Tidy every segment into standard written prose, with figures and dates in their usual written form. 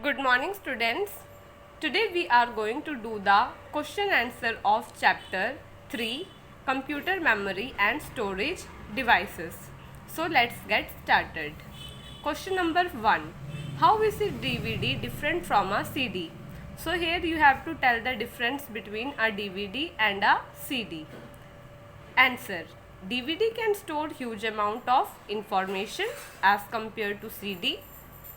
Good morning, students. Today we are going to do the question answer of chapter 3, Computer Memory and Storage Devices. So let's get started. Question number 1. How is a DVD different from a CD? So here you have to tell the difference between a DVD and a CD. Answer. DVD can store huge amount of information as compared to CD.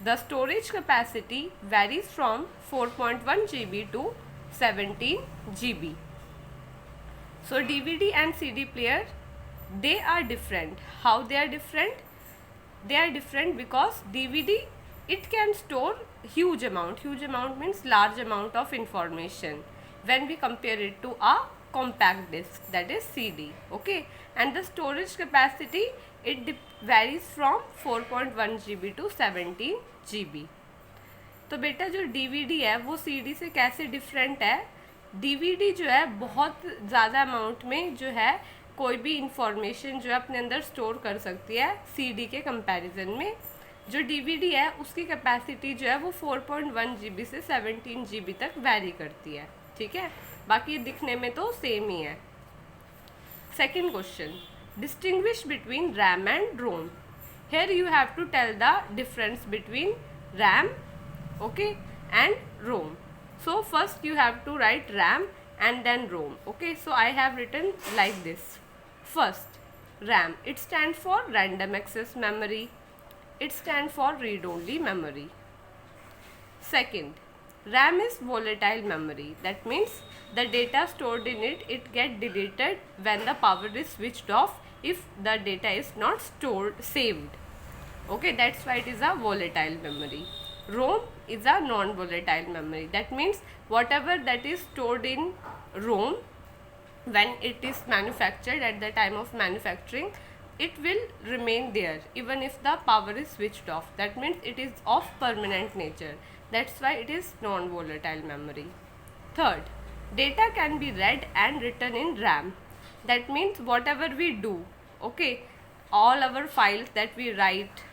The storage capacity varies from 4.1 GB to 17 GB. So DVD and CD player, they are different. How they are different? They are different because DVD, it can store huge amount. Huge amount means large amount of information when we compare it to a compact disc, that is CD. Okay, and the storage capacity, it varies from 4.1 GB to 17 GB. तो बेटा जो DVD है वो CD से कैसे different है? DVD जो है बहुत ज़्यादा अमाउंट में जो है कोई भी इंफॉर्मेशन जो है अपने अंदर स्टोर कर सकती है CD के कंपैरिजन में. जो DVD है उसकी कैपेसिटी जो है वो 4.1 GB से 17 GB तक वैरी करती है. ठीक है, बाकी दिखने में तो सेम ही है. Second question, distinguish between RAM and ROM. Here you have to tell the difference between RAM, okay, and ROM. So first you have to write RAM and then ROM. Okay, so I have written like this. First, RAM, it stands for random access memory. It stands for read-only memory. Second, RAM is volatile memory. That means the data stored in it, it get deleted when the power is switched off if the data is not saved. Okay, that's why it is a volatile memory. ROM is a non-volatile memory. That means whatever that is stored in ROM, when it is manufactured, at the time of manufacturing, it will remain there even if the power is switched off. That means it is of permanent nature. That's why it is non-volatile memory. Third, data can be read and written in RAM. That means whatever we do, okay, all our files that we write,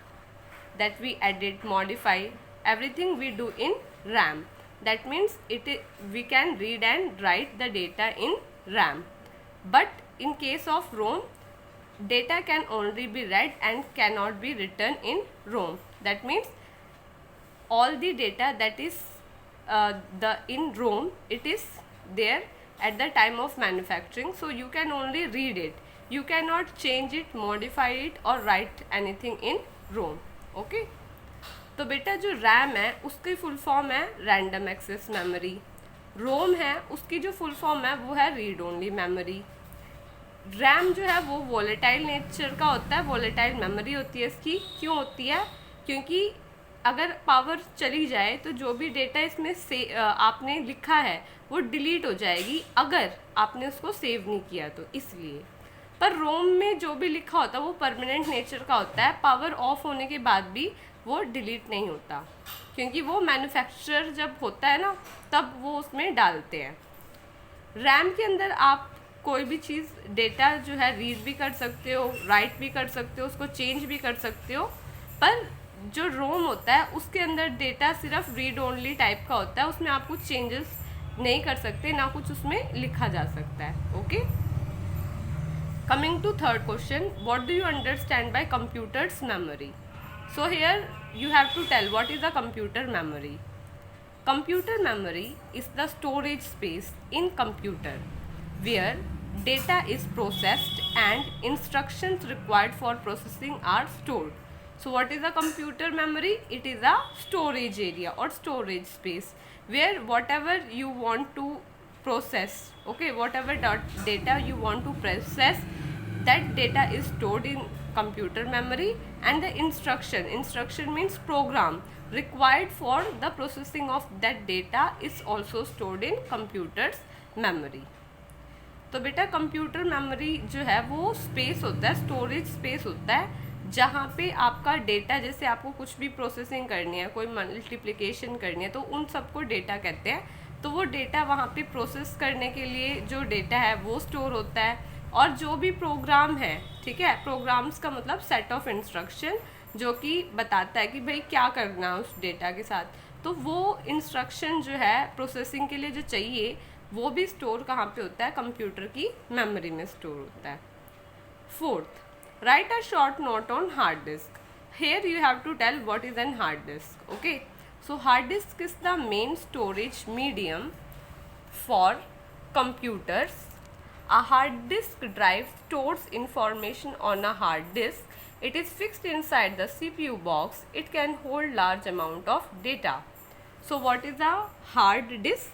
that we edit, modify, everything we do in RAM. That means we can read and write the data in RAM. But in case of ROM, data can only be read and cannot be written in ROM. That means all the data that is in ROM, it is there at the time of manufacturing, so you can only read it. You cannot change it, modify it or write anything in ROM. Okay, तो बेटा जो RAM है उसकी full form है random access memory. रोम है उसकी जो full form है वो है रीड ओनली मेमोरी. रैम जो है वो वोलेटाइल नेचर का होता है, वोलेटाइल मेमोरी होती है इसकी. क्यों होती है? क्योंकि अगर पावर चली जाए तो जो भी डेटा इसमें से आपने लिखा है वो डिलीट हो जाएगी अगर आपने उसको सेव नहीं किया तो, इसलिए. पर रोम में जो भी लिखा होता है वो परमानेंट नेचर का होता है. पावर ऑफ होने के बाद भी वो डिलीट नहीं होता, क्योंकि वो मैन्युफैक्चरर जब होता है ना तब वो उसमें डालते हैं. रैम के अंदर आप कोई भी चीज़ डेटा जो है रीड भी कर सकते हो, राइट भी कर सकते हो, उसको चेंज भी कर सकते हो. पर जो रोम होता है उसके अंदर डेटा सिर्फ रीड ओनली टाइप का होता है, उसमें आप कुछ चेंजेस नहीं कर सकते, ना कुछ उसमें लिखा जा सकता है. Okay, coming to third question, what do you understand by computer's memory? So here you have to tell what is a computer memory. Computer memory is the storage space in computer where data is processed and instructions required for processing are stored. So what is a computer memory? It is a storage area or storage space where whatever you want to process, okay, whatever data you want to process, that data is stored in computer memory. And the instruction means program required for the processing of that data is also stored in computer's memory. तो बेटा computer memory जो है वो space होता है, storage space होता है जहाँ पे आपका डेटा, जैसे आपको कुछ भी प्रोसेसिंग करनी है, कोई मल्टीप्लिकेशन करनी है, तो उन सबको डेटा कहते हैं. तो वो डेटा वहाँ पे प्रोसेस करने के लिए जो डेटा है वो स्टोर होता है. और जो भी प्रोग्राम है, ठीक है, प्रोग्राम्स का मतलब सेट ऑफ इंस्ट्रक्शन जो कि बताता है कि भाई क्या करना है उस डेटा के साथ, तो वो इंस्ट्रक्शन जो है प्रोसेसिंग के लिए जो चाहिए वो भी स्टोर कहाँ पे होता है, कंप्यूटर की मेमोरी में स्टोर होता है. Fourth, write a short note on hard disk. Here you have to tell what is an hard disk. Okay, so hard disk is the main storage medium for computers. A hard disk drive stores information on a hard disk. It is fixed inside the CPU box. It can hold large amount of data. So what is a hard disk?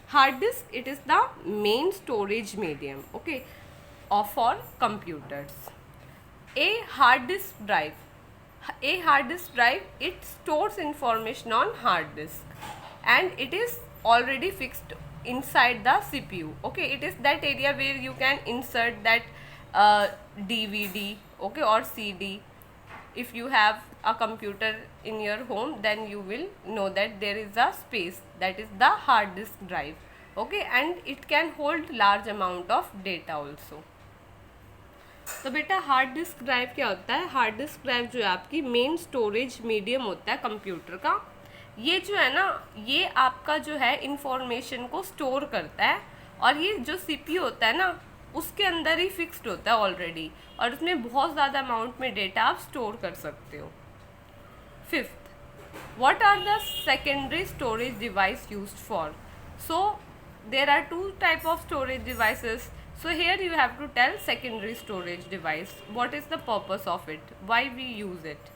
Hard disk, it is the main storage medium, okay, for computers. A hard disk drive, it stores information on hard disk and it is already fixed inside the CPU. Okay, it is that area where you can insert that DVD, okay, or CD. If you have a computer in your home, then you will know that there is a space, that is the hard disk drive. Okay, and it can hold large amount of data also. तो बेटा hard disk drive क्या होता है? Hard disk drive जो है आपकी main storage medium होता है कंप्यूटर का. ये जो है ना, ये आपका जो है इंफॉर्मेशन को स्टोर करता है और ये जो सीपीयू होता है ना उसके अंदर ही फिक्स्ड होता है ऑलरेडी और उसमें बहुत ज़्यादा अमाउंट में डेटा आप स्टोर कर सकते हो. Fifth, what are the secondary storage device used for? So there are two type of storage devices. So here you have to tell secondary storage device. What is the purpose of it? Why we use it?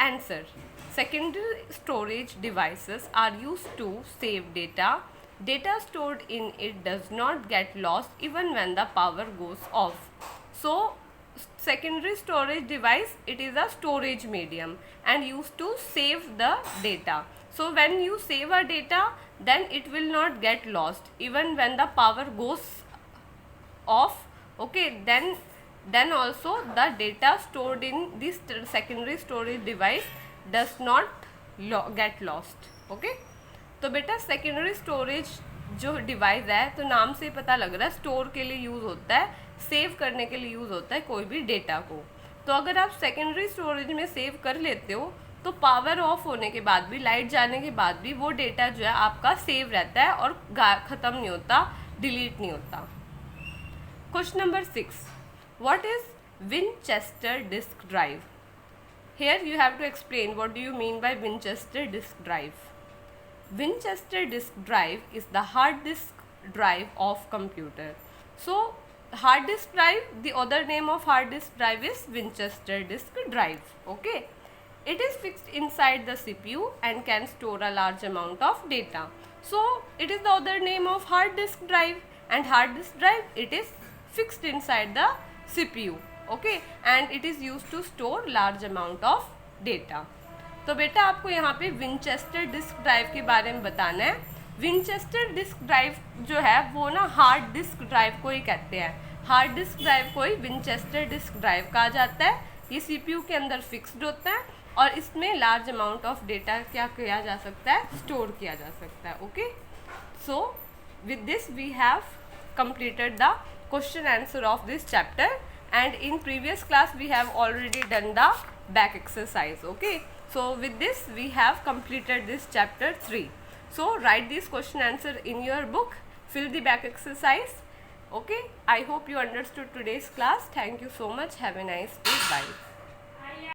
Answer. Secondary storage devices are used to save data. Data stored in it does not get lost even when the power goes off. So secondary storage device, it is a storage medium and used to save the data. So when you save a data, then it will not get lost even when the power goes off. Okay, then also the data stored in this secondary storage device does not get lost. Okay, तो बेटा secondary storage जो device है, तो नाम से पता लग रहा है स्टोर के लिए यूज़ होता है, सेव करने के लिए यूज़ होता है कोई भी डेटा को. तो अगर आप सेकेंडरी स्टोरेज में सेव कर लेते हो तो पावर ऑफ होने के बाद भी, लाइट जाने के बाद भी वो डेटा जो है आपका सेव रहता है और ख़त्म नहीं होता, डिलीट नहीं होता. Question number 6. What is Winchester disk drive? Here you have to explain what do you mean by Winchester disk drive. Winchester disk drive is the hard disk drive of computer. So hard disk drive, the other name of hard disk drive is Winchester disk drive. Okay, it is fixed inside the CPU and can store a large amount of data. So it is the other name of hard disk drive, and hard disk drive, it is fixed inside the CPU. Okay, and it is used to store large amount of data. तो बेटा आपको यहाँ पे Winchester disk drive के बारे में बताना है. विंचेस्टर डिस्क ड्राइव जो है वो ना हार्ड डिस्क ड्राइव को ही कहते हैं. हार्ड डिस्क ड्राइव को ही विंचेस्टर डिस्क ड्राइव कहा जाता है. ये CPU के अंदर फिक्स्ड होता है और इसमें लार्ज अमाउंट ऑफ डेटा क्या किया जा सकता है, स्टोर किया जा सकता है. Okay, so with this we have completed the question answer of this chapter, and in previous class we have already done the back exercise. Okay, so with this we have completed this chapter 3. So write this question answer in your book, fill the back exercise. Okay, I hope you understood today's class. Thank you so much. Have a nice day. Bye.